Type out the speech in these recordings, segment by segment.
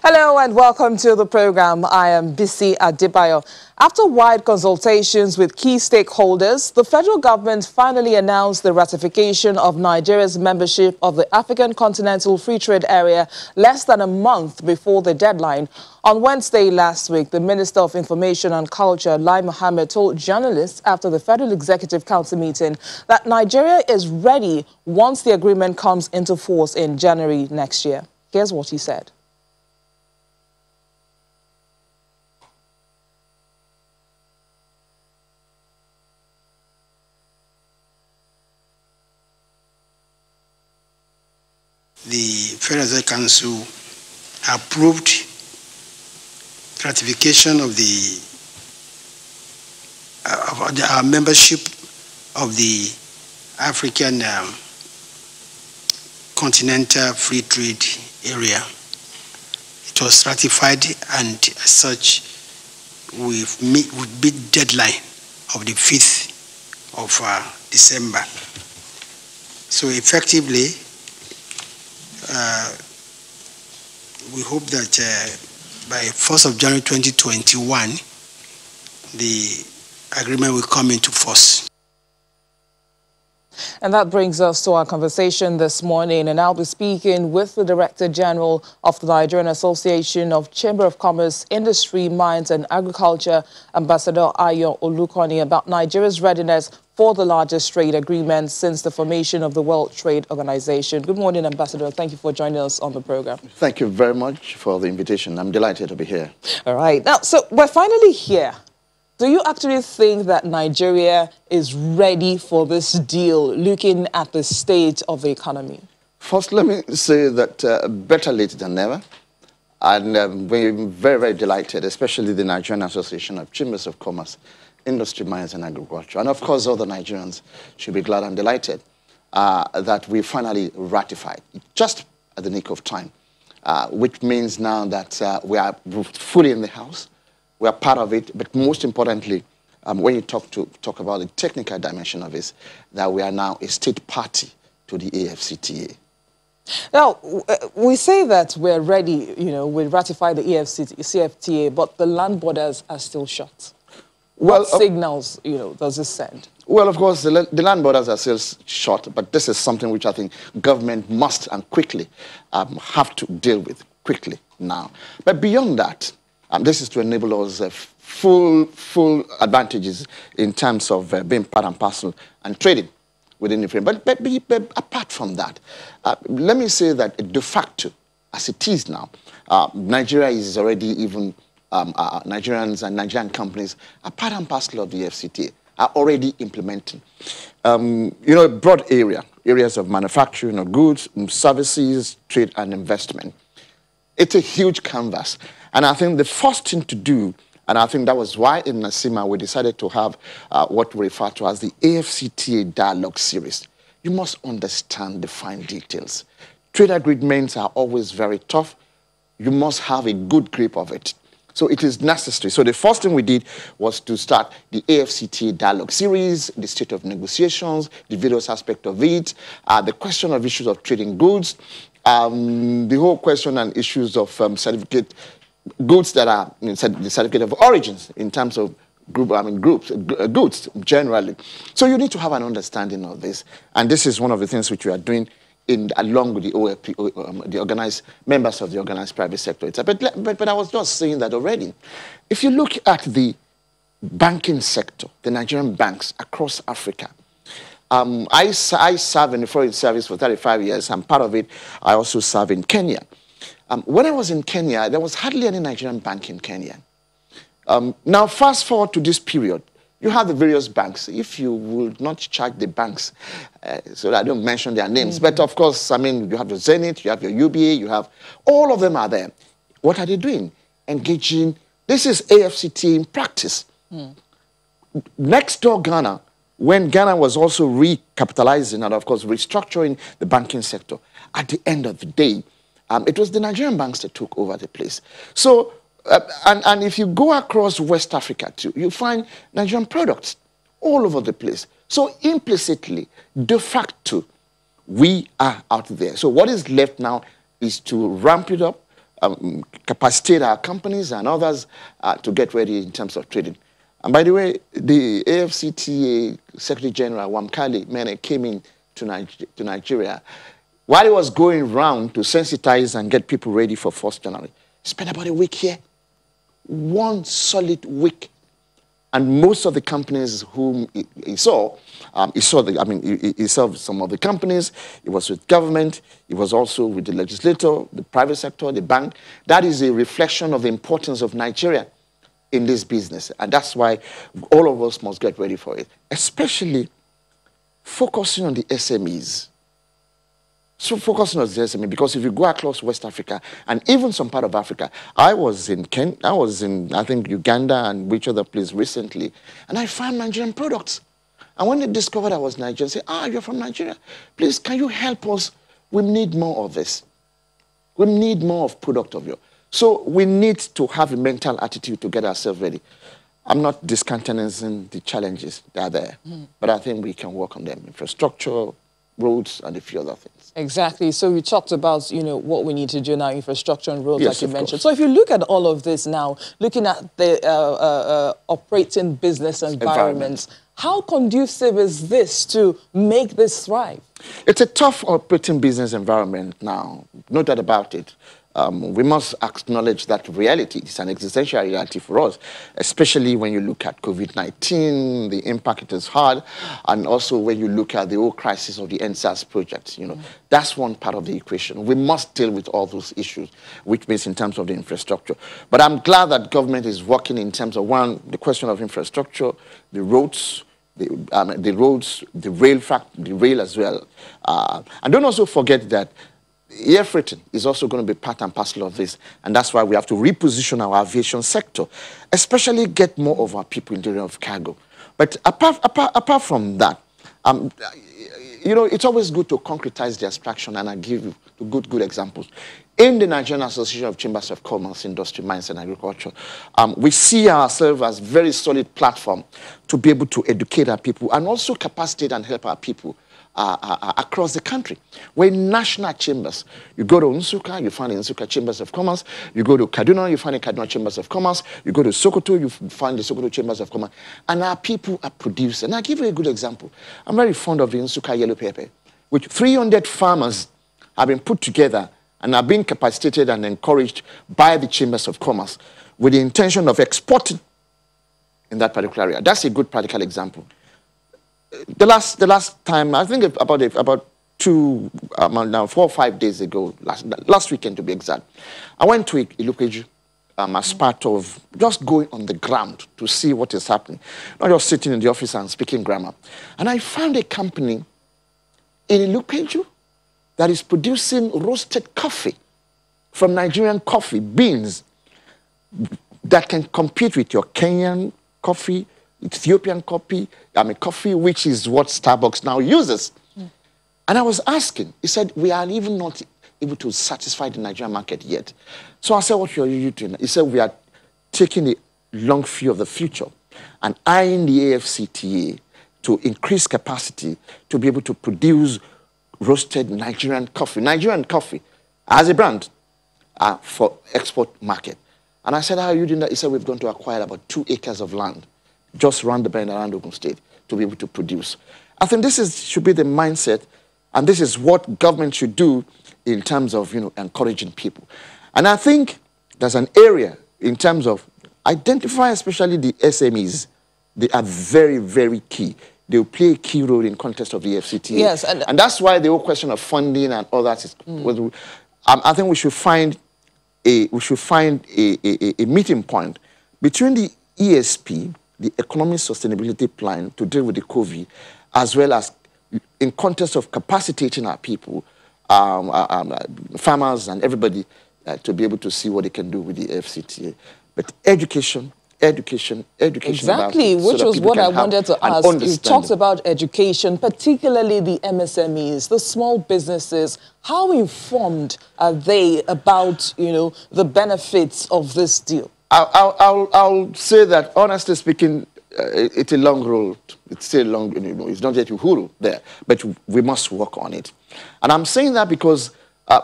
Hello and welcome to the program. I am Bisi Adebayo. After wide consultations with key stakeholders, the federal government finally announced the ratification of Nigeria's membership of the African Continental Free Trade Area less than a month before the deadline. On Wednesday last week, the Minister of Information and Culture, Lai Mohammed, told journalists after the Federal Executive Council meeting that Nigeria is ready once the agreement comes into force in January next year. Here's what he said. The Federal Executive Council approved ratification of our membership of the African Continental Free Trade Area. It was ratified, and as such, we beat deadline of the 5th of December. So effectively, we hope that by 1st of January 2021, the agreement will come into force. And that brings us to our conversation this morning, and I'll be speaking with the Director General of the Nigerian Association of Chamber of Commerce, Industry, Mines and Agriculture, Ambassador Ayo Olukoni, about Nigeria's readiness for the largest trade agreement since the formation of the World Trade Organization. Good morning, Ambassador. Thank you for joining us on the program. Thank you very much for the invitation. I'm delighted to be here. All right. Now, so we're finally here. Do you actually think that Nigeria is ready for this deal, looking at the state of the economy? First, let me say that better late than never. And we're very, very delighted, especially the Nigerian Association of Chambers of Commerce, Industry, Mines and Agriculture. And of course, other Nigerians should be glad and delighted that we finally ratified, just at the nick of time, which means now that we are fully in the house. We are part of it, but most importantly, when you talk about the technical dimension of it, that we are now a state party to the AFCTA. Now, we say that we're ready, we ratify the CFTA, but the land borders are still shut. Well, what signals, does this send? Well, of course, the land borders are still shut, but this is something which I think government must and quickly have to deal with quickly now. But beyond that, this is to enable us full advantages in terms of being part and parcel and trading within the frame. But apart from that, let me say that de facto, as it is now, Nigeria is already even, Nigerians and Nigerian companies are part and parcel of the FCTA, are already implementing. A broad areas of manufacturing of goods, services, trade and investment. It's a huge canvas. And I think the first thing to do, and I think that was why in NASIMA we decided to have what we refer to as the AFCTA Dialogue Series. You must understand the fine details. Trade agreements are always very tough. You must have a good grip of it. So it is necessary. So the first thing we did was to start the AFCTA Dialogue Series, the state of negotiations, the various aspects of it, the question of issues of trading goods, the whole question and issues of certificate goods that are the certificate of origins in terms of goods generally. So you need to have an understanding of this, and this is one of the things which we are doing along with the OFP, the organized members of the organized private sector. But I was just saying that already. If you look at the banking sector, the Nigerian banks across Africa, I served in the foreign service for 35 years, and part of it I also served in Kenya. When I was in Kenya, there was hardly any Nigerian bank in Kenya. Now, fast forward to this period, you have the various banks. If you would not charge the banks, so I don't mention their names, but of course, I mean, you have your Zenith, you have your UBA, you have, all of them are there. What are they doing? Engaging, this is AFCTA in practice. Next door Ghana, when Ghana was also recapitalizing and of course restructuring the banking sector, at the end of the day, it was the Nigerian banks that took over the place. So, and if you go across West Africa too, you find Nigerian products all over the place. So implicitly, de facto, we are out there. So what is left now is to ramp it up, capacitate our companies and others to get ready in terms of trading. And by the way, the AFCTA Secretary General Wamkali Mene came in to Nigeria. While he was going around to sensitize and get people ready for 1st January, he spent about a week here. 1 solid week. And most of the companies whom he saw some of the companies. It was with government. It was also with the legislator, the private sector, the bank. That is a reflection of the importance of Nigeria in this business. And that's why all of us must get ready for it, especially focusing on the SMEs. So focusing on the SME, because if you go across West Africa and even some part of Africa, I was in I think Uganda and which other place recently, and I found Nigerian products. And when they discovered I was Nigerian, they said, you're from Nigeria. Please, can you help us? We need more of this. We need more of product of yours. So we need to have a mental attitude to get ourselves ready. I'm not discountenancing the challenges that are there, but I think we can work on them. Infrastructure, roads, and a few other things. Exactly. So you talked about, what we need to do now, infrastructure and roads, yes, like you mentioned. Course. So if you look at all of this now, looking at the operating business environments, how conducive is this to make this thrive? It's a tough operating business environment now, no doubt about it. We must acknowledge that reality. It's an existential reality for us, especially when you look at COVID-19, the impact it has had, and also when you look at the whole crisis of the NSAS project. That's one part of the equation. We must deal with all those issues, which means in terms of the infrastructure. But I'm glad that government is working in terms of, one, the question of infrastructure, the roads, the rail as well. And don't also forget that air freighting is also going to be part and parcel of this, and that's why we have to reposition our aviation sector, especially get more of our people in the area of cargo. But apart from that, it's always good to concretize the abstraction, and I give you good examples. In the Nigerian Association of Chambers of Commerce, Industry, Mines and Agriculture, we see ourselves as a very solid platform to be able to educate our people and also capacitate and help our people across the country. We're in national chambers. You go to Nsukka, you find the Nsukka Chambers of Commerce. You go to Kaduna, you find the Kaduna Chambers of Commerce. You go to Sokoto, you find the Sokoto Chambers of Commerce. And our people are producing. And I'll give you a good example. I'm very fond of the Nsukka yellow pepper, which 300 farmers have been put together and are being capacitated and encouraged by the Chambers of Commerce with the intention of exporting in that particular area. That's a good practical example. The last time, I think about 4 or 5 days ago, last weekend to be exact, I went to Ilupeju as part of just going on the ground to see what is happening, not just sitting in the office and speaking grammar. And I found a company in Ilupeju that is producing roasted coffee from Nigerian coffee beans that can compete with your Kenyan coffee, Ethiopian coffee, coffee, which is what Starbucks now uses. And I was asking, he said, we are even not able to satisfy the Nigerian market yet. So I said, what are you doing? He said, we are taking a long view of the future and eyeing the AFCTA to increase capacity to be able to produce roasted Nigerian coffee as a brand for export market. And I said, how are you doing that? He said, we've gone to acquire about 2 acres of land just around the bend around Ogun State to be able to produce. I think this should be the mindset, and this is what government should do in terms of encouraging people. And I think there's an area in terms of identify especially the SMEs. They are very, very key. They will play a key role in context of the FCTA. Yes, and that's why the whole question of funding and all that is. I think we should find a meeting point between the ESP, the Economic Sustainability Plan, to deal with the COVID, as well as in context of capacitating our people, farmers and everybody, to be able to see what they can do with the FCTA. But education. Exactly, which was what I wanted to ask. You talked about education, particularly the MSMEs, the small businesses. How informed are they about, the benefits of this deal? I'll say that, honestly speaking, it's a long road. It's still long, it's not yet Uhuru there, but we must work on it. And I'm saying that because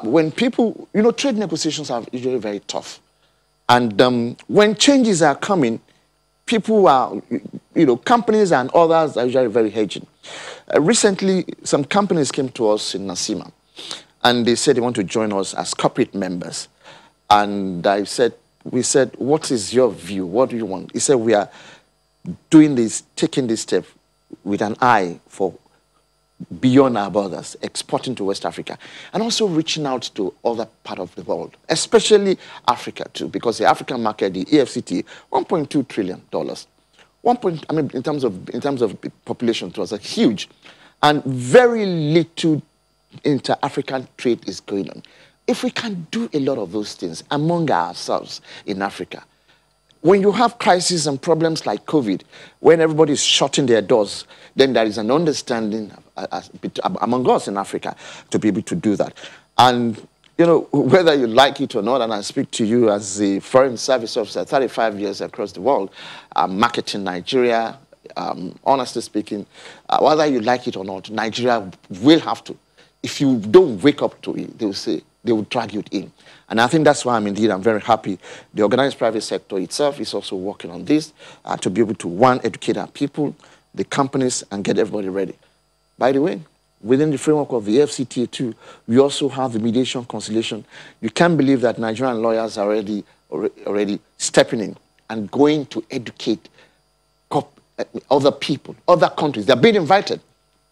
when people, trade negotiations are usually very tough. And when changes are coming, people are, companies and others are usually very hedging. Recently, some companies came to us in Nasima, and they said they want to join us as corporate members. And we said, what is your view? What do you want? He said, we are doing this, taking this step with an eye for beyond our borders, exporting to West Africa, and also reaching out to other part of the world, especially Africa too, because the African market, the AFCT, $1.2 trillion. In terms of population, it was a huge, and very little inter-African trade is going on. If we can do a lot of those things among ourselves in Africa, when you have crises and problems like COVID, when everybody is shutting their doors, then there is an understanding among us in Africa to be able to do that. And, whether you like it or not, and I speak to you as a foreign service officer, 35 years across the world, marketing Nigeria, honestly speaking, whether you like it or not, Nigeria will have to. If you don't wake up to it, they will say, they will drag you in. And I think that's why I'm very happy. The organized private sector itself is also working on this to be able to, one, educate our people, the companies, and get everybody ready. By the way, within the framework of the FCTA too, we also have the mediation conciliation. You can't believe that Nigerian lawyers are already stepping in and going to educate other people, other countries. They're being invited.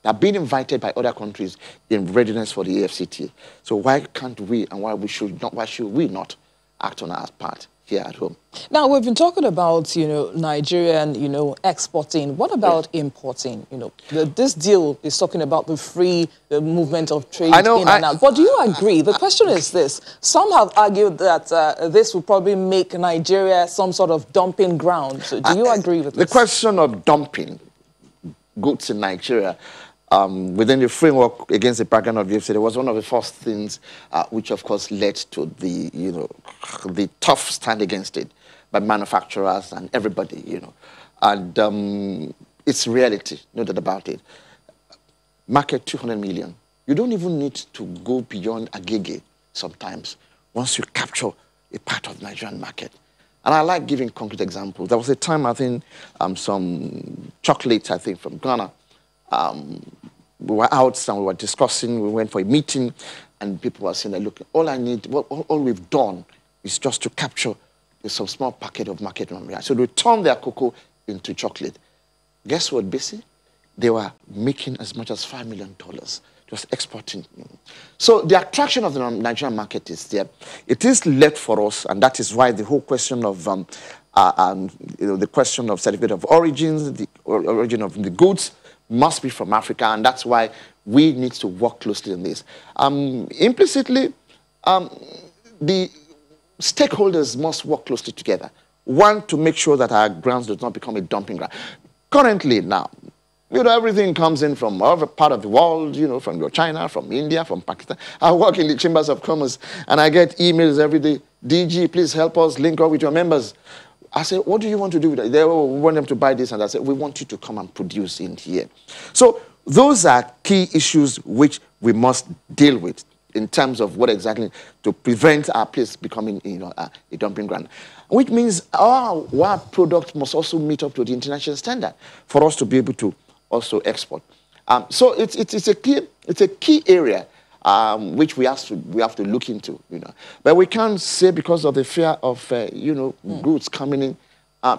They're being invited by other countries in readiness for the AFCTA. So why can't we, and why should we not act on our part here at home? Now, we've been talking about, Nigerian, exporting. What about importing? This deal is talking about the free movement of trade in and out. But do you agree? The question is this. Some have argued that this will probably make Nigeria some sort of dumping ground. So do you agree with this? The question of dumping goods in Nigeria within the framework against the background of the FCTA was one of the first things which, of course, led to the, the tough stand against it by manufacturers and everybody, And it's reality, no doubt about it. Market 200 million. You don't even need to go beyond Agege sometimes once you capture a part of the Nigerian market. And I like giving concrete examples. There was a time, I think, some chocolates, I think, from Ghana, we were out and we were discussing, we went for a meeting, and people were saying that, look, all we've done is just to capture some small packet of market number. So they turned their cocoa into chocolate. Guess what, BC? They were making as much as $5 million, just exporting. So the attraction of the Nigerian market is there. It is left for us, and that is why the whole question of, the question of certificate of origins, the origin of the goods, must be from Africa, and that's why we need to work closely on this. Implicitly, the stakeholders must work closely together. One, to make sure that our grounds do not become a dumping ground. Currently now, everything comes in from every part of the world, from China, from India, from Pakistan. I work in the chambers of commerce, and I get emails every day. DG, please help us link up with your members. I said, what do you want to do with that? They want them to buy this, and I said, we want you to come and produce in here. So those are key issues which we must deal with in terms of what exactly to prevent our place becoming a dumping ground, which means our product must also meet up to the international standard for us to be able to also export. So it's a key area which we have to look into, But we can't say because of the fear of, goods coming in,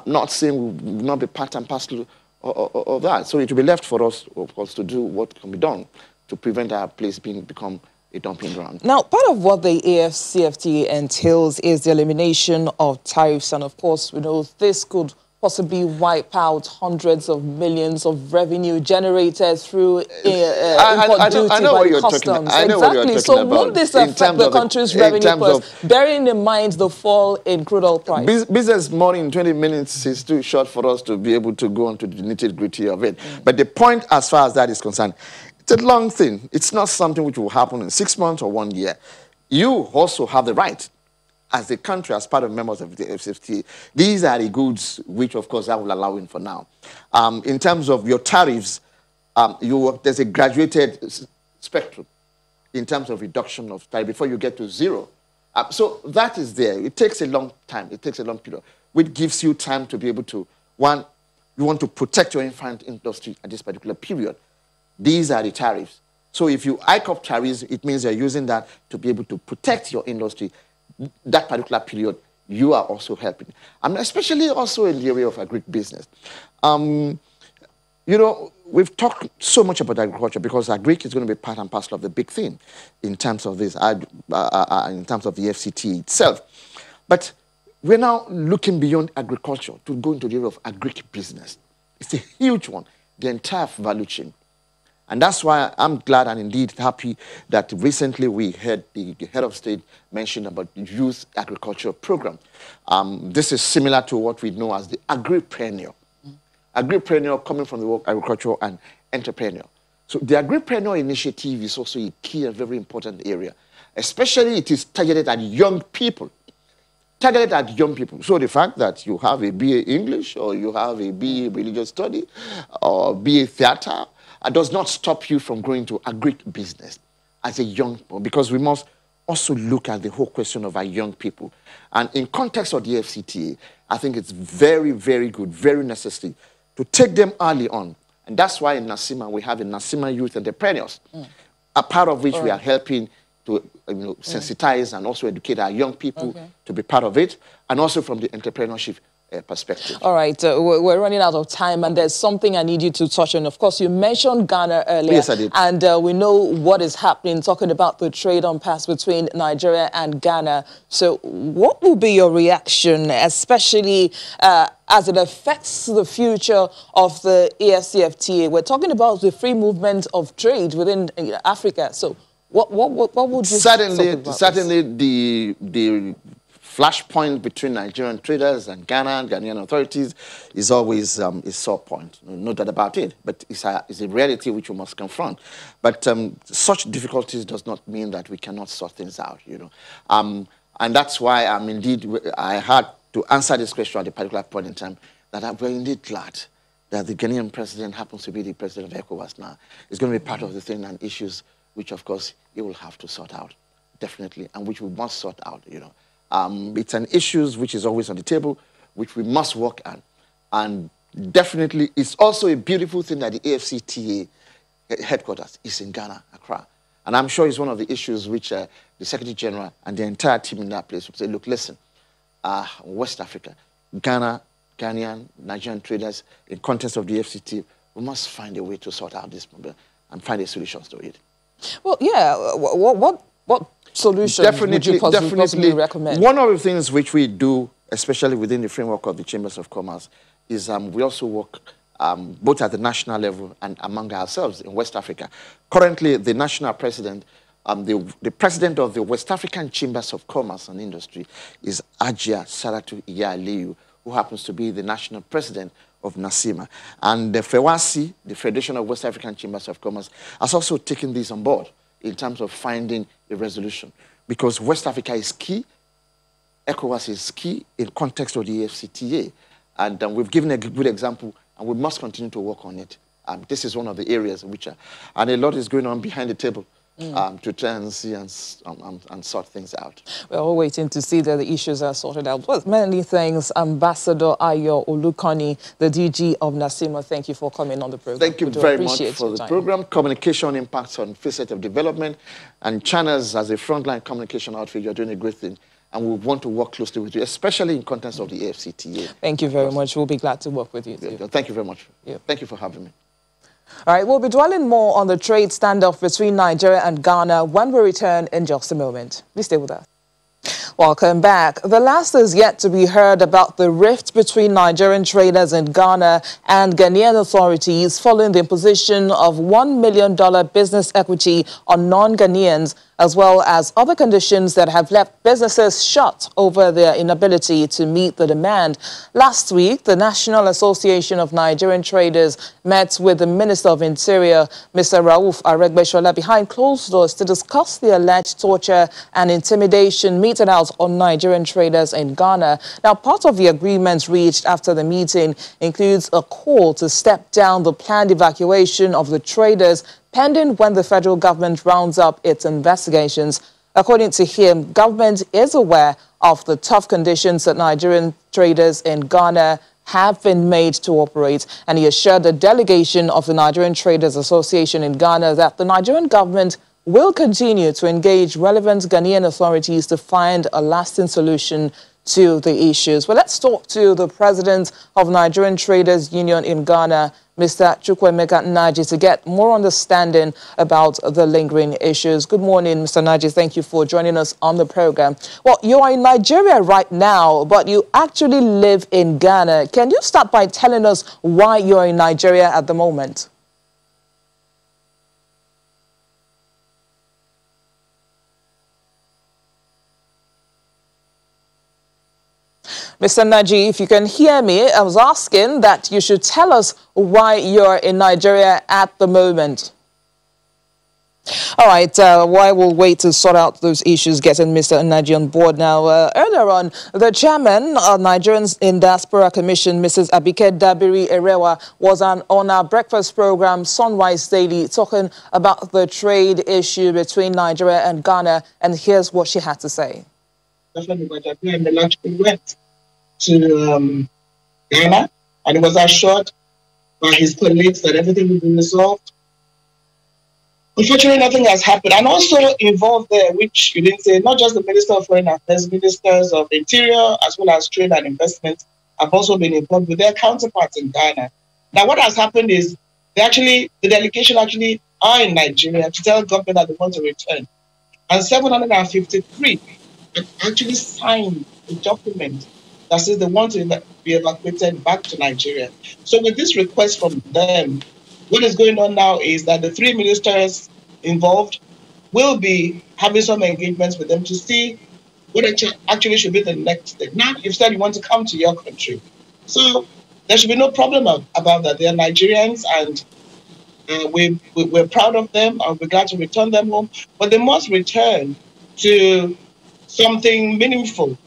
not saying we will not be part and parcel of that. So it will be left for us, of course, to do what can be done to prevent our place become a dumping ground. Now, part of what the AFCFTA entails is the elimination of tariffs. And of course, this could possibly wipe out hundreds of millions of revenue generated through import duty by customs. Exactly. So won't this affect the country's revenue plus, bearing in mind the fall in crude oil price? Business morning in 20 minutes is too short for us to be able to go into the nitty-gritty of it. But the point as far as that is concerned, it's a long thing. It's not something which will happen in 6 months or 1 year. You also have the right, as a country, as part of members of the FCFTA, these are the goods which, of course, I will allow in for now. In terms of your tariffs, there's a graduated spectrum. in terms of reduction of tariff before you get to zero. So that is there. It takes a long time. It takes a long period, which gives you time to be able to, one, you want to protect your infant industry at this particular period. These are the tariffs. So if you hike up tariffs, it means you're using that to be able to protect your industry. That particular period, you are also helping. Especially also in the area of agribusiness. You know, we've talked so much about agriculture because agri is going to be part and parcel of the big thing in terms of this, in terms of the FCT itself. But we're now looking beyond agriculture to go into the area of agribusiness. It's a huge one, the entire value chain. And that's why I'm glad and indeed happy that recently we heard the head of state mention about the youth agriculture program. This is similar to what we know as the agripreneur. Agripreneur coming from the word agriculture and entrepreneur. So the agripreneur initiative is also a key and very important area. Especially it is targeted at young people. Targeted at young people. So the fact that you have a BA English or you have a BA Religious Study or BA Theatre does not stop you from going to agribusiness as a young people, because we must also look at the whole question of our young people. And in context of the FCTA, I think it's very, very good, very necessary to take them early on. And that's why in NASIMA, we have the NASIMA Youth Entrepreneurs, a part of which we are helping to sensitize and also educate our young people to be part of it, and also from the entrepreneurship perspective. All right, we're running out of time, and there's something I need you to touch on. Of course, you mentioned Ghana earlier. Yes, I did. And we know what is happening, talking about the trade impasse between Nigeria and Ghana. So what will be your reaction, especially as it affects the future of the AFCFTA? We're talking about the free movement of trade within Africa. So what would you certainly about the flashpoint between Nigerian traders and Ghanaian authorities is always a sore point, no doubt about it. But it's a reality which we must confront. But such difficulties does not mean that we cannot sort things out, you know. And that's why I had to answer this question at a particular point in time, that I'm very indeed glad that the Ghanaian president happens to be the president of ECOWAS now. It's going to be part of the thing and issues which, of course, he will have to sort out, definitely, and which we must sort out, you know. It's an issue which is always on the table, which we must work on. And definitely, it's also a beautiful thing that the AFCTA headquarters is in Ghana, Accra. And I'm sure it's one of the issues which the Secretary General and the entire team in that place would say, look, listen, West Africa, Ghanaian, Nigerian traders, in context of the AFCTA, we must find a way to sort out this problem and find a solution to it. Well, yeah, what solution would you possibly recommend? One of the things which we do, especially within the framework of the Chambers of Commerce, is we also work both at the national level and among ourselves in West Africa. Currently, the national president, the president of the West African Chambers of Commerce and Industry is Ajia Saratu Iyaliu, who happens to be the national president of NASIMA. And the FEWASI, the Federation of West African Chambers of Commerce, has also taken this on board in terms of finding a resolution. Because West Africa is key, ECOWAS is key in context of the AFCTA. And we've given a good example, and we must continue to work on it. This is one of the areas which are, and a lot is going on behind the table to try and see and sort things out. We're all waiting to see that the issues are sorted out. Well, many thanks, Ambassador Ayo Olukoni, the DG of NASIMA. Thank you for coming on the program. Thank you very much for the program. Communication impacts on facet of development, and channels as a frontline communication outfit, you're doing a great thing. And we want to work closely with you, especially in context of the AFCTA. Thank you very much. We'll be glad to work with you too. Thank you very much. Thank you for having me. All right, we'll be dwelling more on the trade standoff between Nigeria and Ghana when we return in just a moment. Please stay with us. Welcome back. The last is yet to be heard about the rift between Nigerian traders in Ghana and Ghanaian authorities following the imposition of $1 million business equity on non-Ghanaians, as well as other conditions that have left businesses shut over their inability to meet the demand. Last week, the National Association of Nigerian Traders met with the Minister of Interior, Mr. Rauf Aregbesola, behind closed doors to discuss the alleged torture and intimidation meted out on Nigerian traders in Ghana. Now, part of the agreements reached after the meeting includes a call to step down the planned evacuation of the traders pending when the federal government rounds up its investigations. According to him, government is aware of the tough conditions that Nigerian traders in Ghana have been made to operate, and he assured the delegation of the Nigerian Traders Association in Ghana that the Nigerian government will continue to engage relevant Ghanaian authorities to find a lasting solution to the issues. Well, let's talk to the president of Nigerian Traders Union in Ghana, Mr. Chukwuemeka, to get more understanding about the lingering issues. Good morning, Mr. Naji. Thank you for joining us on the program. Well, you are in Nigeria right now, but you actually live in Ghana. Can you start by telling us why you're in Nigeria at the moment? Mr. Naji, if you can hear me, I was asking that you should tell us why you're in Nigeria at the moment. All right, while we'll wait to sort out those issues, getting Mr. Naji on board now. Earlier on, the chairman of Nigerians in Diaspora Commission, Mrs. Abike Dabiri Erewa, was on our breakfast program, Sunrise Daily, talking about the trade issue between Nigeria and Ghana, and here's what she had to say. To Ghana, and it was assured by his colleagues that everything will be resolved. Unfortunately, nothing has happened. And also involved there, which you didn't say, not just the Minister of Foreign Affairs, Ministers of Interior, as well as Trade and Investment, have also been involved with their counterparts in Ghana. Now, what has happened is the delegation actually are in Nigeria to tell the government that they want to return. And 753 actually signed the document that says they want to be evacuated back to Nigeria. So with this request from them, what is going on now is that the three ministers involved will be having some engagements with them to see what actually should be the next step. Now, you've said you want to come to your country. So there should be no problem about that. They are Nigerians, and we're proud of them, and we're glad to return them home. But they must return to something meaningful.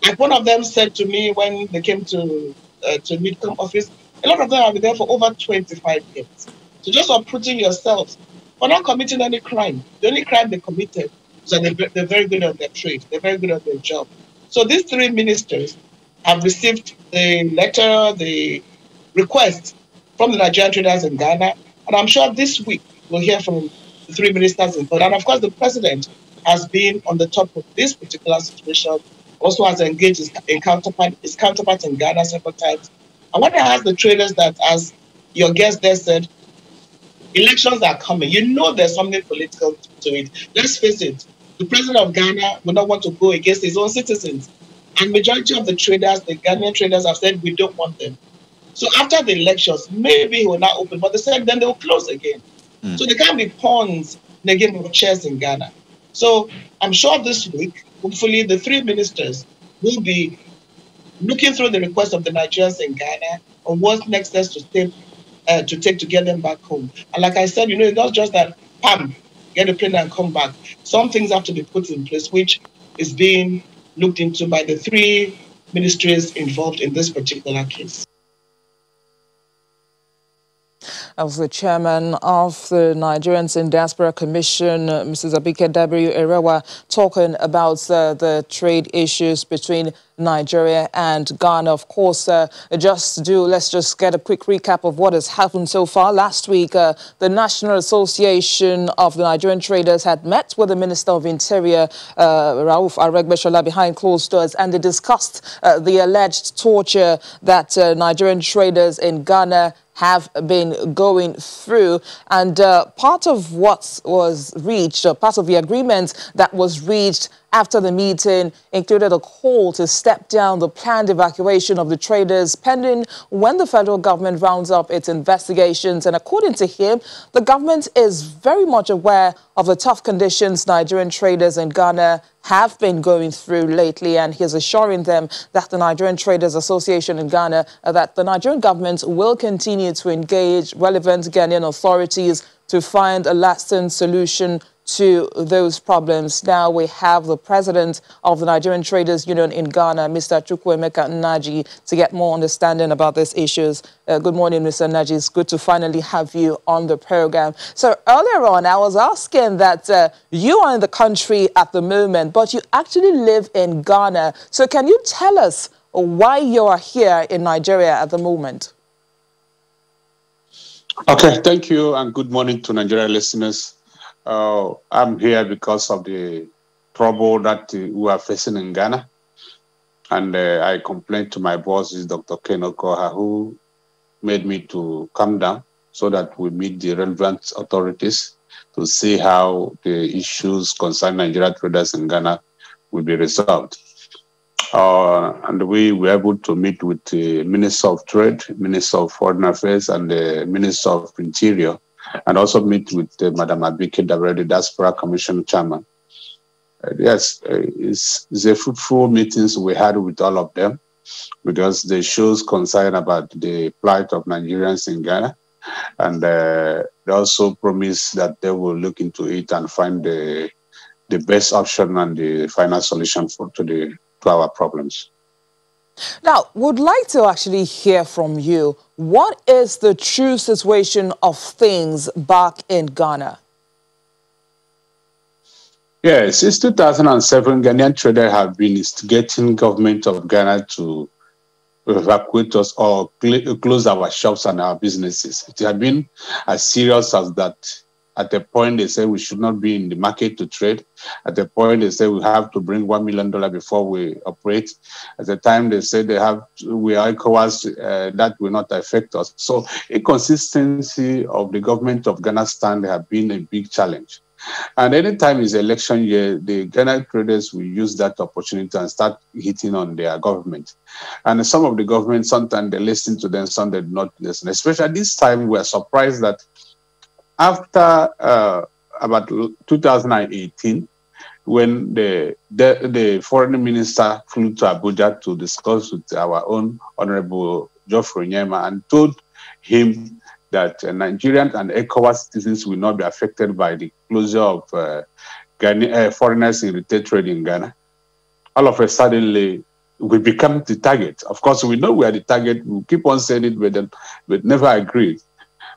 Like one of them said to me when they came to Midcom office, a lot of them have been there for over 25 years. So just uprooting yourselves for not committing any crime. The only crime they committed is that they're very good at their trade. They're very good at their job. So these three ministers have received the letter, the request from the Nigerian traders in Ghana. And I'm sure this week we'll hear from the three ministers involved. And of course, the president has been on the top of this particular situation, also has engaged his counterpart in Ghana several times. I want to ask the traders that, as your guest there said, elections are coming. You know there's something political to it. Let's face it, the president of Ghana will not want to go against his own citizens. And majority of the traders, the Ghanaian traders, have said we don't want them. So after the elections, maybe he will not open, but they said then they will close again. So there can't be pawns in a game of chess in Ghana. So I'm sure this week, hopefully the three ministers will be looking through the request of the Nigerians in Ghana on what's next steps to take to get them back home. And like I said, it's not just that, get a plane and come back. Some things have to be put in place, which is being looked into by the three ministries involved in this particular case. I was the chairman of the Nigerians in Diaspora Commission, Mrs. Abike Dabiri Erewa, talking about the trade issues between Nigeria and Ghana. Of course, let's just get a quick recap of what has happened so far. Last week, the National Association of the Nigerian Traders had met with the Minister of Interior, Rauf Aregbesola, behind closed doors, and they discussed the alleged torture that Nigerian traders in Ghana have been going through. And part of what was reached, part of the agreement that was reached after the meeting included a call to step down the planned evacuation of the traders pending when the federal government rounds up its investigations. And according to him, the government is very much aware of the tough conditions Nigerian traders in Ghana have been going through lately, and he's assuring them that the Nigerian Traders Association in Ghana, that the Nigerian government will continue to engage relevant Ghanaian authorities to find a lasting solution to those problems. Now we have the president of the Nigerian Traders Union in Ghana, Mr. Chukwuemeka Naji, to get more understanding about these issues. Good morning, Mr. Naji. It's good to finally have you on the program. So earlier on, I was asking that you are in the country at the moment, but you actually live in Ghana. So can you tell us why you are here in Nigeria at the moment? Okay, thank you, and good morning to Nigeria listeners. I'm here because of the trouble that we are facing in Ghana. And I complained to my boss, Dr. Ken Okoha, who made me to come down so that we meet the relevant authorities to see how the issues concerning Nigeria traders in Ghana will be resolved. And we were able to meet with the Minister of Trade, Minister of Foreign Affairs, and the Minister of Interior, and also meet with Madam Abike Dabre, the Diaspora Commission Chairman. Yes, it's a fruitful meetings we had with all of them, because they shows concern about the plight of Nigerians in Ghana, and they also promise that they will look into it and find the best option and the final solution to our problems. Now, would like to actually hear from you. What is the true situation of things back in Ghana? Yes, since 2007, Ghanaian traders have been instigating government of Ghana to evacuate us or close our shops and our businesses. It has been as serious as that. At the point they say we should not be in the market to trade. At the point they say we have to bring $1 million before we operate. At the time they say we are ECOWAS, that will not affect us. So inconsistency of the government of Ghana stand have been a big challenge. And anytime is election year, the Ghana traders will use that opportunity and start hitting on their government. And some of the government, sometimes they listen to them, some they do not listen. Especially this time, we are surprised that after about 2018, when the foreign minister flew to Abuja to discuss with our own Honorable Geoffrey Nyema and told him that Nigerians and ECOWAS citizens will not be affected by the closure of foreigners in retail trade in Ghana. All of a sudden, we become the target. Of course, we know we are the target. We keep on saying it, but never agreed.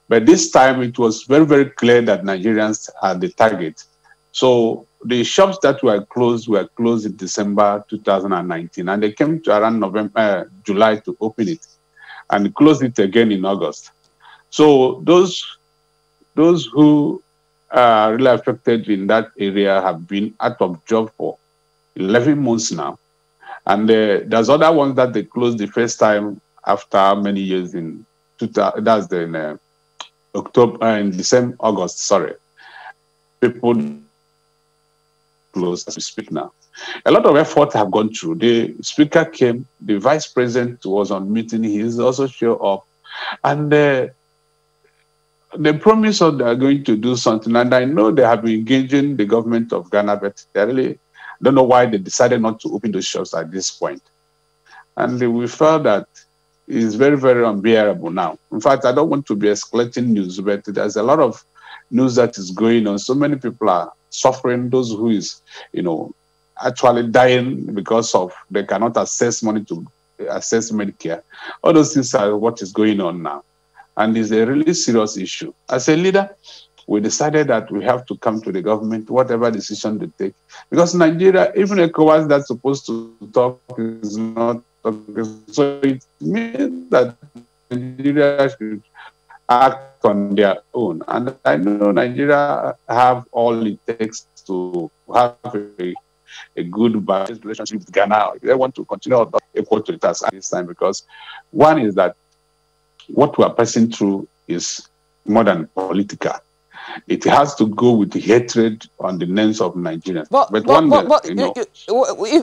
But this time, it was very, very clear that Nigerians are the target. So the shops that were closed in December 2019, and they came to around July to open it, and closed it again in August. So those who are really affected in that area have been out of job for 11 months now. And there's other ones that they closed the first time after many years in August, sorry. People closed as we speak now. A lot of effort have gone through. The speaker came, the vice president was on meeting, he's also show up. And they promise that they are going to do something. And I know they have been engaging the government of Ghana, but they really don't know why they decided not to open those shops at this point. And we felt that it's very, very unbearable now. In fact, I don't want to be escalating news, but there's a lot of news that is going on. So many people are suffering, those who is, actually dying because of they cannot access money to access Medicare. All those things are what is going on now. And it's a really serious issue. As a leader, we decided that we have to come to the government, whatever decision they take. Because Nigeria, even ECOWAS that's supposed to talk is not talking. So it means that Nigeria should act on their own. And I know Nigeria have all it takes to have a good balanced relationship with Ghana. They want to continue equal to the task at this time, because one is that what we are passing through is more than political. It has to go with the hatred on the names of Nigerians.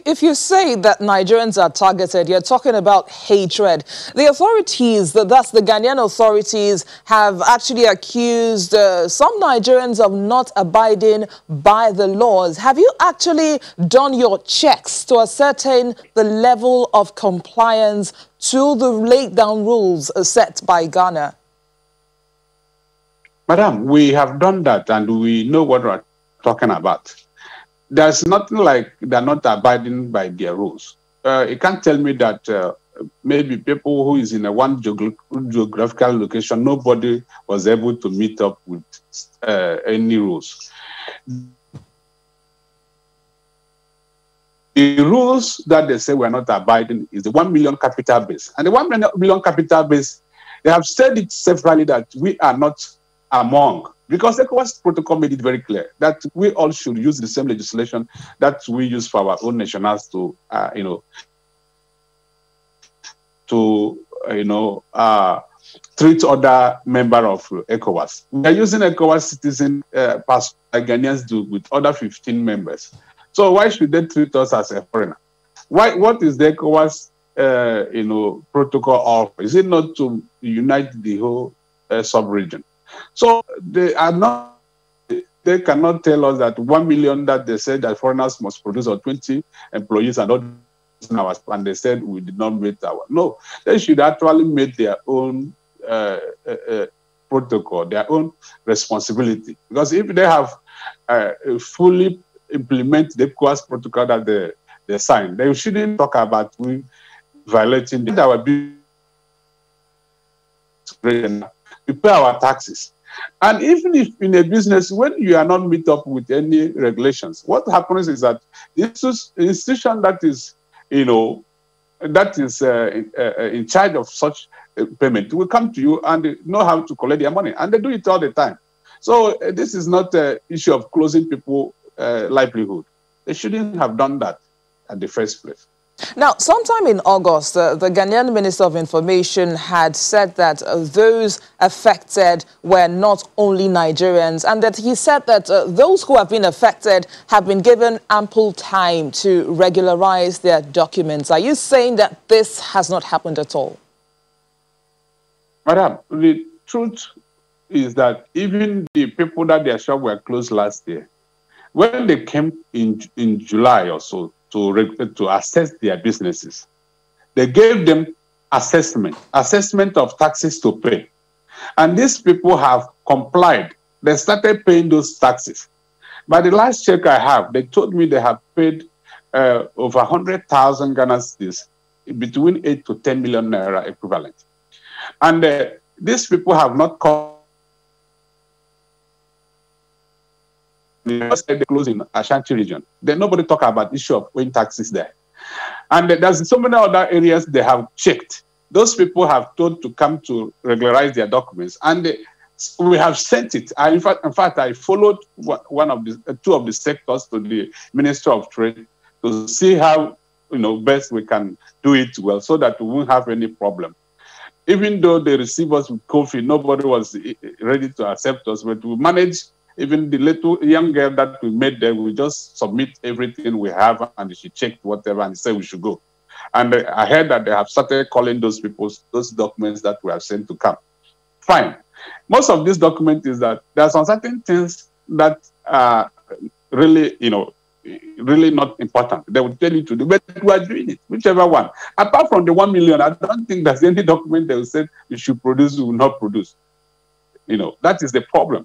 If you say that Nigerians are targeted, you're talking about hatred. The authorities, that's the Ghanaian authorities, have actually accused some Nigerians of not abiding by the laws. Have you actually done your checks to ascertain the level of compliance to the laid down rules set by Ghana? Madam, we have done that and we know what we're talking about. There's nothing like they're not abiding by their rules. You can't tell me that maybe people who is in a one geographical location, nobody was able to meet up with any rules. The rules that they say we're not abiding is the 1 million capital base. And the 1 million capital base, they have said it severally that we are not among, because the ECOWAS protocol made it very clear that we all should use the same legislation that we use for our own nationals to, treat other member of ECOWAS. We are using ECOWAS citizen passport like Ghanaians do with other 15 members. So why should they treat us as a foreigner? What is the ECOWAS, protocol of? Is it not to unite the whole sub-region? So they cannot tell us that 1 million that they said that foreigners must produce, or 20 employees and not ours, and they said we did not meet our. No, they should actually meet their own protocol, their own responsibility. Because if they have fully implement the ECOWAS protocol that they signed, they shouldn't talk about we violating our business. We pay our taxes. And even if in a business, when you are not meet up with any regulations, what happens is that the institution that is, in charge of such payment will come to you and know how to collect their money. And they do it all the time. So this is not an issue of closing people livelihood. They shouldn't have done that at the first place. Now, sometime in August, the Ghanaian Minister of Information had said that those affected were not only Nigerians, and that he said that those who have been affected have been given ample time to regularize their documents. Are you saying that this has not happened at all? Madam, the truth is that even the people that their shop were closed last year, when they came in July or so to assess their businesses, they gave them assessment of taxes to pay. And these people have complied. They started paying those taxes. By the last check I have, they told me they have paid over 100,000 Ghana cedis, between 8 to 10 million naira equivalent. And these people have not come. They close in Ashanti region. Then nobody talk about issue of paying taxes there. And there's so many other areas they have checked. Those people have told to come to regularize their documents, and we have sent it. In fact, I followed two of the sectors to the Ministry of Trade to see how best we can do it well, so that we won't have any problem. Even though they receive us with coffee, nobody was ready to accept us, but we managed. Even the little young girl that we made there, we just submit everything we have, and she checked whatever and said we should go. And I heard that they have started calling those people, those documents that we have sent to come. Fine. Most of this document is that there are some certain things that are really, really not important. They will tell you to do, but we are doing it, whichever one. Apart from the 1 million, I don't think there's any document they will say you should produce, you will not produce. That is the problem.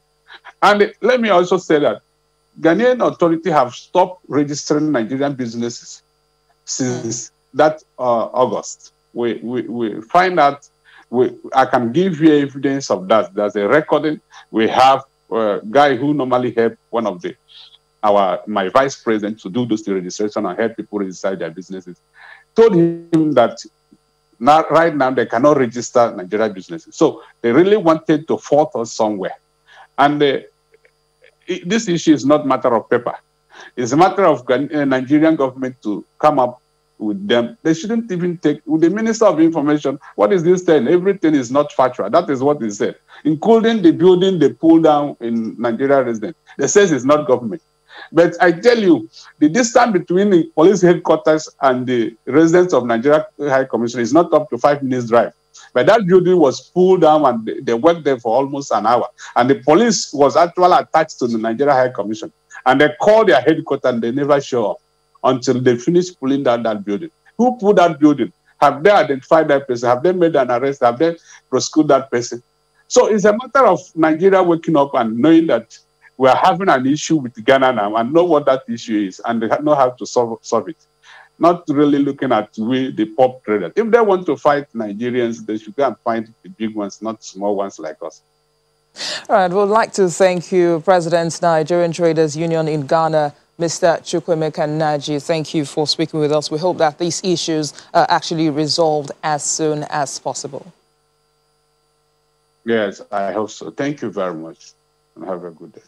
And let me also say that Ghanaian authority have stopped registering Nigerian businesses since that August. We find out, I can give you evidence of that. There's a recording. We have a guy who normally helped one of my vice president to do this registration and help people register their businesses. Told him that right now they cannot register Nigerian businesses. So they really wanted to fault us somewhere. And this issue is not a matter of paper. It's a matter of Nigerian government to come up with them. They shouldn't even take, with the Minister of Information, what is this saying? Everything is not factual. That is what he said. Including the building they pulled down in Nigeria residence. They says it's not government. But I tell you, the distance between the police headquarters and the residence of Nigeria High Commission is not up to 5 minutes drive. But that building was pulled down and they worked there for almost an hour. And the police was actually attached to the Nigeria High Commission. And they called their headquarters and they never show up until they finished pulling down that building. Who pulled that building? Have they identified that person? Have they made an arrest? Have they prosecuted that person? So it's a matter of Nigeria waking up and knowing that we are having an issue with Ghana now and know what that issue is and they know how to solve it. Not really looking at the pop traders. If they want to fight Nigerians, they should go and find the big ones, not small ones like us. All right, we'd like to thank you, President, Nigerian Traders Union in Ghana, Mr. Chukwuemeka Naji. Thank you for speaking with us. We hope that these issues are actually resolved as soon as possible. Yes, I hope so. Thank you very much and have a good day.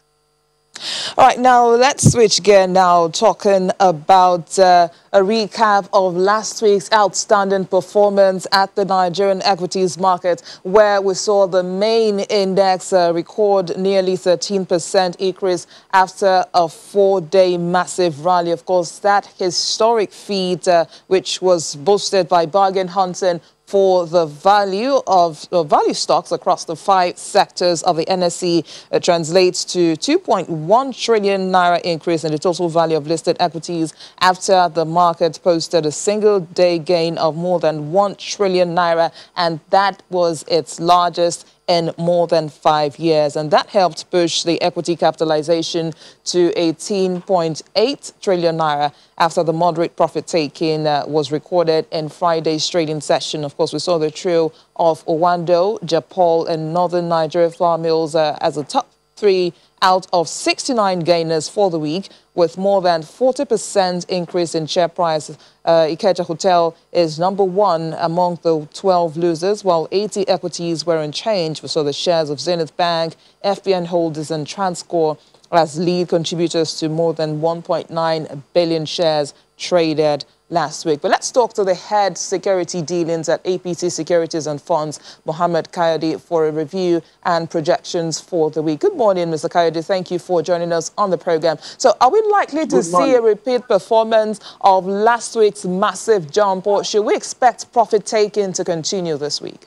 All right, now let's switch gear now, talking about a recap of last week's outstanding performance at the Nigerian equities market, where we saw the main index record nearly 13% increase after a 4-day massive rally. Of course, that historic feat, which was boosted by bargain hunting for the value of value stocks across the 5 sectors of the NSE, translates to 2.1 trillion naira increase in the total value of listed equities after the market posted a single-day gain of more than 1 trillion naira, and that was its largest in more than 5 years. And that helped push the equity capitalization to 18.8 trillion naira after the moderate profit taking was recorded in Friday's trading session. Of course, we saw the trio of Owando, Japol, and Northern Nigeria flour mills as the top 3 out of 69 gainers for the week, with more than 40% increase in share price. Ikeja Hotel is #1 among the 12 losers, while 80 equities were unchanged. We saw the shares of Zenith Bank, FBN Holdings, and Transcore as lead contributors to more than 1.9 billion shares traded last week. But let's talk to the head security dealings at APT Securities and Funds, Mohammed Kayode, for a review and projections for the week. Good morning, Mr. Kayode. Thank you for joining us on the program. So are we likely to see a repeat performance of last week's massive jump, or should we expect profit taking to continue this week?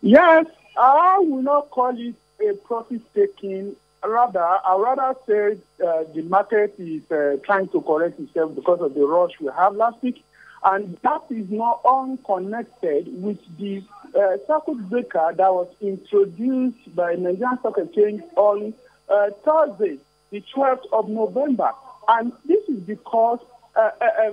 Yes, I will not call it a profit taking. I rather say the market is trying to correct itself because of the rush we have last week, and that is not unconnected with the circuit breaker that was introduced by Nigerian Stock Exchange on Thursday, the 12th of November. And this is because,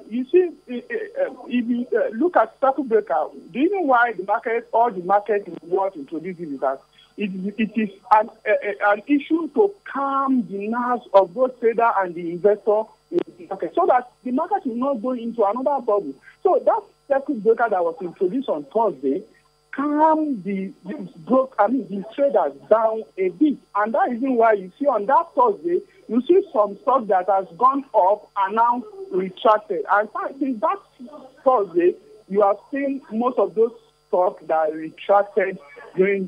you see, if you look at circuit breaker, the reason why the market was introduced is that it is an issue to calm the nerves of both trader and the investor in the market, so that the market will not go into another bubble. So that circuit breaker that was introduced on Thursday calmed the traders down a bit, and that is why you see on that Thursday you see some stock that has gone up and now retracted. And since that Thursday, you have seen most of those stock that retracted during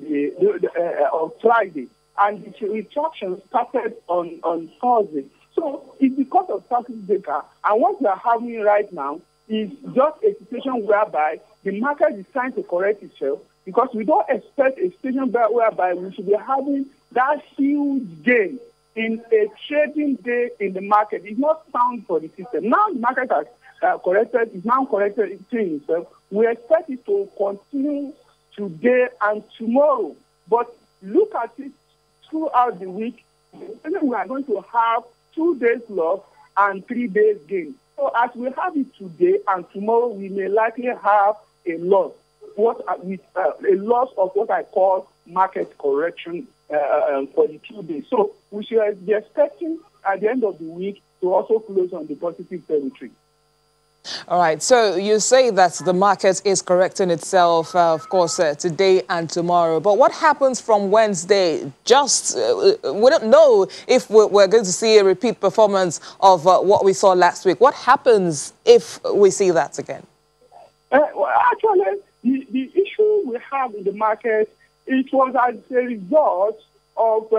on Friday, and the retraction started on Thursday. So it's because of circuit breaker, and what we are having right now is just a situation whereby the market is trying to correct itself, because we don't expect a situation whereby we should be having that huge gain in a trading day in the market. It's not sound for the system. Now the market has corrected, is now corrected itself. We expect it to continue today and tomorrow. But look at it throughout the week. We are going to have 2 days loss and 3 days gain. So as we have it today and tomorrow, we may likely have a loss. A loss of what I call market correction for the 2 days. So we should be expecting at the end of the week to also close on the positive territory. All right. So you say that the market is correcting itself, of course, today and tomorrow. But what happens from Wednesday? We don't know if we're going to see a repeat performance of what we saw last week. What happens if we see that again? Actually, the issue we have in the market, it was as a result of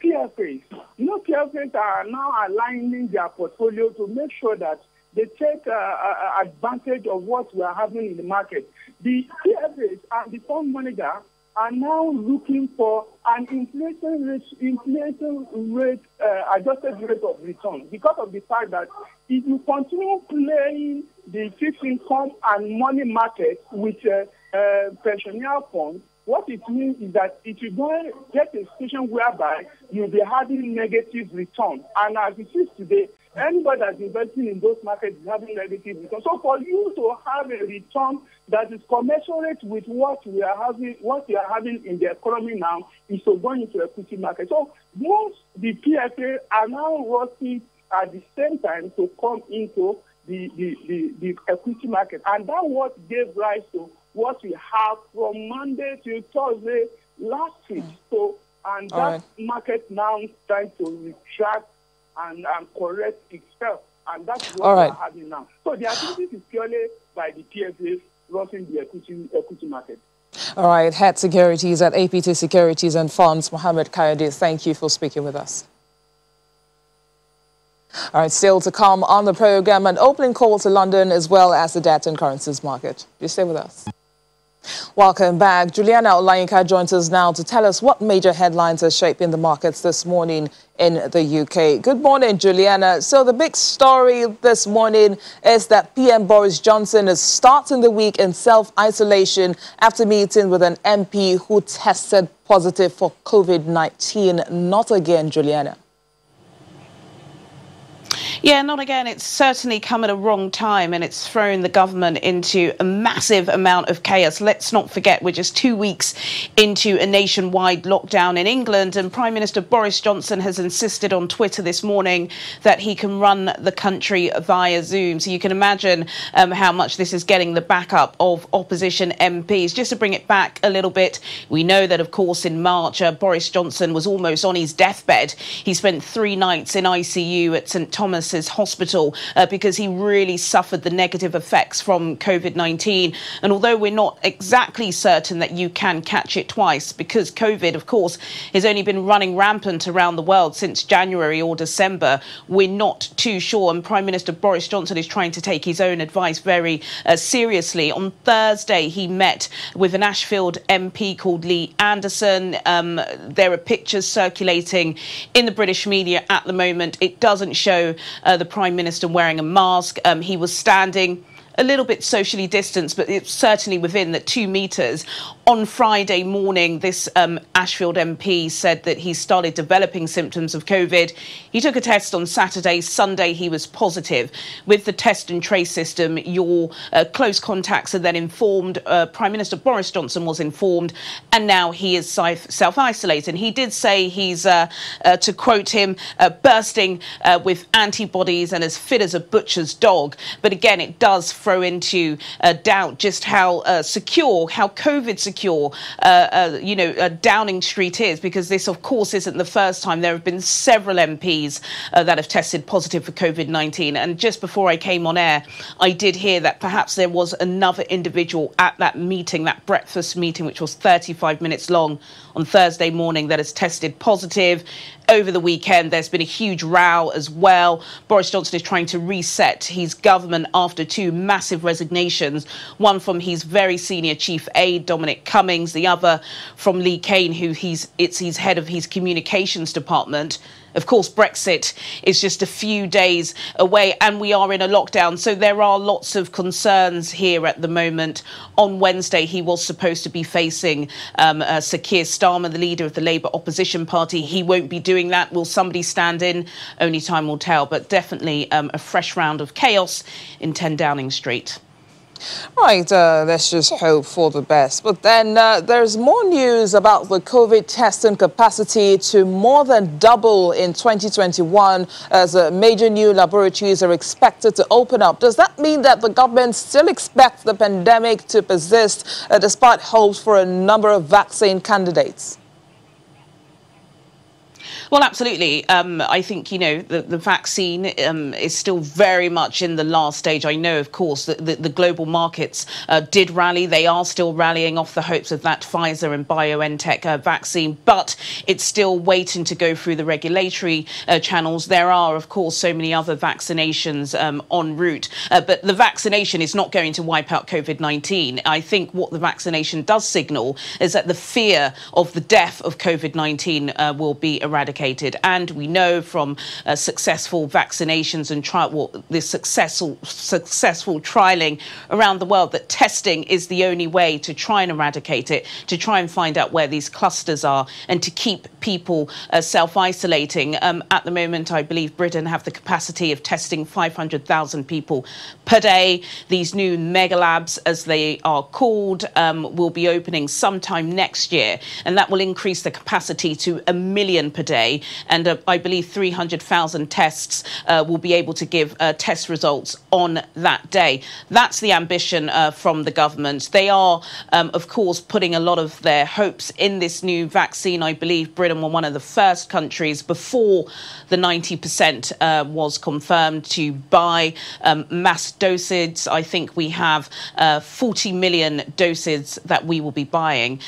PFAs. You know, PFAs are now aligning their portfolio to make sure that they take advantage of what we are having in the market. The PFAs and the fund manager are now looking for an inflation rate adjusted rate of return, because of the fact that if you continue playing the fixed income and money market with pensioner funds, what it means is that it will go and get a situation whereby you'll be having negative return. And as it is today, anybody that's investing in those markets is having negative return. So for you to have a return that is commensurate with what you are having in the economy now is to go into equity market. So most the PFA are now rushing at the same time to come into the equity market. And that's what gave rise to what we have from Monday till Thursday last week. So, and that market now trying to retract and correct itself. And that's what we're having now. So the activity is purely by the PFA rushing the equity market. All right, Head Securities at APT Securities and Funds, Mohammed Kayode, thank you for speaking with us. All right, still to come on the program, an opening call to London as well as the debt and currencies market. You stay with us. Welcome back. Juliana Olayinka joins us now to tell us what major headlines are shaping the markets this morning in the UK. Good morning, Juliana. So the big story this morning is that PM Boris Johnson is starting the week in self-isolation after meeting with an MP who tested positive for COVID-19. Not again, Juliana. Yeah, not again. It's certainly come at a wrong time, and it's thrown the government into a massive amount of chaos. Let's not forget, we're just 2 weeks into a nationwide lockdown in England, and Prime Minister Boris Johnson has insisted on Twitter this morning that he can run the country via Zoom. So you can imagine how much this is getting the backup of opposition MPs. Just to bring it back a little bit, we know that, of course, in March, Boris Johnson was almost on his deathbed. He spent 3 nights in ICU at St Thomas's Hospital because he really suffered the negative effects from COVID-19. And although we're not exactly certain that you can catch it twice, because COVID, of course, has only been running rampant around the world since January or December, we're not too sure. And Prime Minister Boris Johnson is trying to take his own advice very seriously. On Thursday, he met with an Ashfield MP called Lee Anderson. There are pictures circulating in the British media at the moment. It doesn't show the Prime Minister wearing a mask. He was standing a little bit socially distanced, but it's certainly within the 2 meters. On Friday morning, this Ashfield MP said that he started developing symptoms of COVID. He took a test on Saturday. Sunday, he was positive. With the test and trace system, your close contacts are then informed. Prime Minister Boris Johnson was informed, and now he is self-isolating. He did say he's, to quote him, bursting with antibodies and as fit as a butcher's dog. But again, it does throw into doubt just how secure, how COVID secure, Downing Street is, because this, of course, isn't the first time. There have been several MPs that have tested positive for COVID-19. And just before I came on air, I did hear that perhaps there was another individual at that meeting, that breakfast meeting, which was 35 minutes long on Thursday morning, that has tested positive. Over the weekend, there's been a huge row as well. Boris Johnson is trying to reset his government after 2 massive resignations, one from his very senior chief aide, Dominic Cummings, the other from Lee Kane, who he's head of his communications department. Of course, Brexit is just a few days away and we are in a lockdown. So there are lots of concerns here at the moment. On Wednesday, he was supposed to be facing Sir Keir Starmer, the leader of the Labour opposition party. He won't be doing that. Will somebody stand in? Only time will tell. But definitely a fresh round of chaos in 10 Downing Street. Right, let's just hope for the best. But then there's more news about the COVID testing capacity to more than double in 2021 as major new laboratories are expected to open up. Does that mean that the government still expects the pandemic to persist despite hopes for a number of vaccine candidates? Well, absolutely. I think, the vaccine is still very much in the last stage. I know, of course, that the global markets did rally. They are still rallying off the hopes of that Pfizer and BioNTech vaccine, but it's still waiting to go through the regulatory channels. There are, of course, so many other vaccinations en route, but the vaccination is not going to wipe out COVID-19. I think what the vaccination does signal is that the fear of the death of COVID-19 will be eradicated. eradicated. And we know from successful vaccinations and this successful trialing around the world that testing is the only way to try and eradicate it, to try and find out where these clusters are and to keep people self-isolating. At the moment, I believe Britain have the capacity of testing 500,000 people per day. These new mega labs, as they are called, will be opening sometime next year, and that will increase the capacity to 1 million per day. And I believe 300,000 tests will be able to give test results on that day. That's the ambition from the government. They are, of course, putting a lot of their hopes in this new vaccine. I believe Britain were one of the first countries before the 90% was confirmed to buy mass doses. I think we have 40 million doses that we will be buying,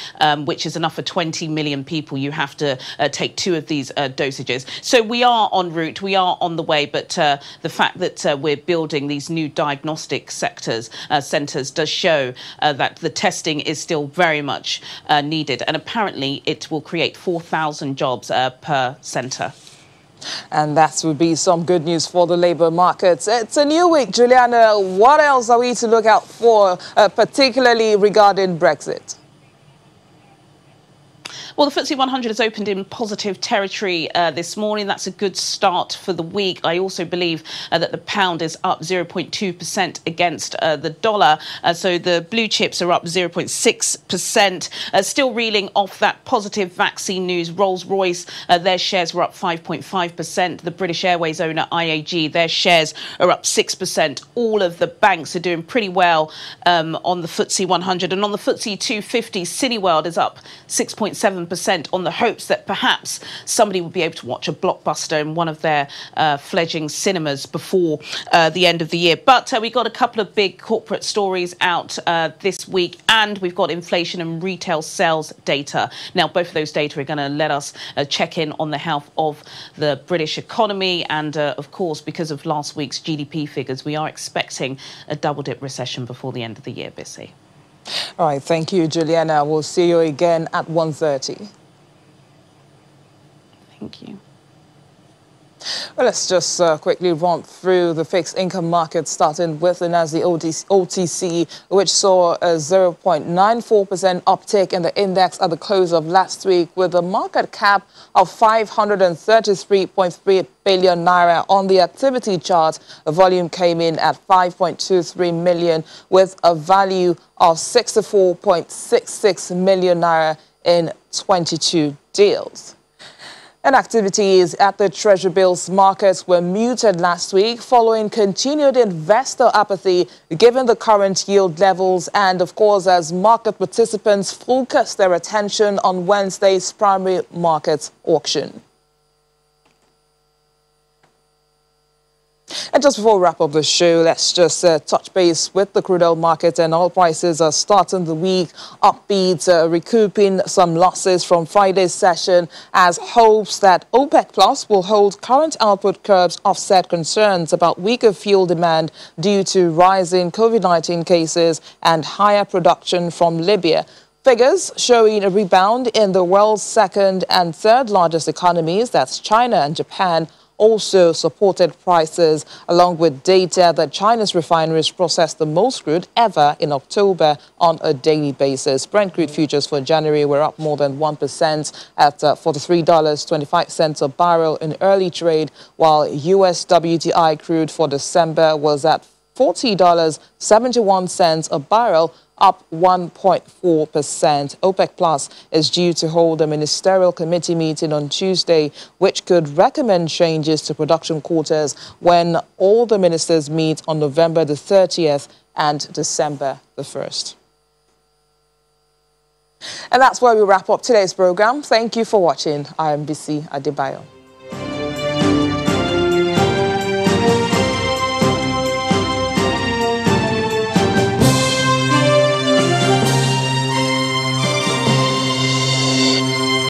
which is enough for 20 million people. You have to take 2 of these dosages. So we are en route, we are on the way, but the fact that we're building these new diagnostic centres does show that the testing is still very much needed. And apparently it will create 4,000 jobs per centre. And that would be some good news for the labour markets. It's a new week, Juliana. What else are we to look out for, particularly regarding Brexit? Well, the FTSE 100 has opened in positive territory this morning. That's a good start for the week. I also believe that the pound is up 0.2% against the dollar. So the blue chips are up 0.6%. Still reeling off that positive vaccine news. Rolls-Royce, their shares were up 5.5%. The British Airways owner, IAG, their shares are up 6%. All of the banks are doing pretty well on the FTSE 100. And on the FTSE 250, Cineworld is up 6.7% on the hopes that perhaps somebody will be able to watch a blockbuster in one of their fledgling cinemas before the end of the year. But we've got a couple of big corporate stories out this week, and we've got inflation and retail sales data. Now, both of those data are going to let us check in on the health of the British economy. And, of course, because of last week's GDP figures, we are expecting a double-dip recession before the end of the year, Bissy. All right, thank you, Juliana. We'll see you again at 1:30. Thank you. Well, let's just quickly run through the fixed income market, starting with the Nasdaq OTC, which saw a 0.94% uptick in the index at the close of last week, with a market cap of 533.3 billion naira. On the activity chart, the volume came in at 5.23 million, with a value of 64.66 million naira in 22 deals. And activities at the Treasury bills markets were muted last week following continued investor apathy given the current yield levels and, of course, as market participants focused their attention on Wednesday's primary market auction. And just before we wrap up the show, let's just touch base with the crude oil market. And oil prices are starting the week upbeat, recouping some losses from Friday's session, as hopes that OPEC Plus will hold current output curbs offset concerns about weaker fuel demand due to rising COVID-19 cases and higher production from Libya. Figures showing a rebound in the world's second and third largest economies, that's China and Japan, also supported prices, along with data that China's refineries processed the most crude ever in October on a daily basis. Brent crude futures for January were up more than 1% at $43.25 a barrel in early trade, while US WTI crude for December was at $40.71 a barrel, up 1.4%. OPEC Plus is due to hold a ministerial committee meeting on Tuesday, which could recommend changes to production quotas when all the ministers meet on November the 30th and December the 1st. And that's where we wrap up today's program. Thank you for watching. I am Bissy Adebayo.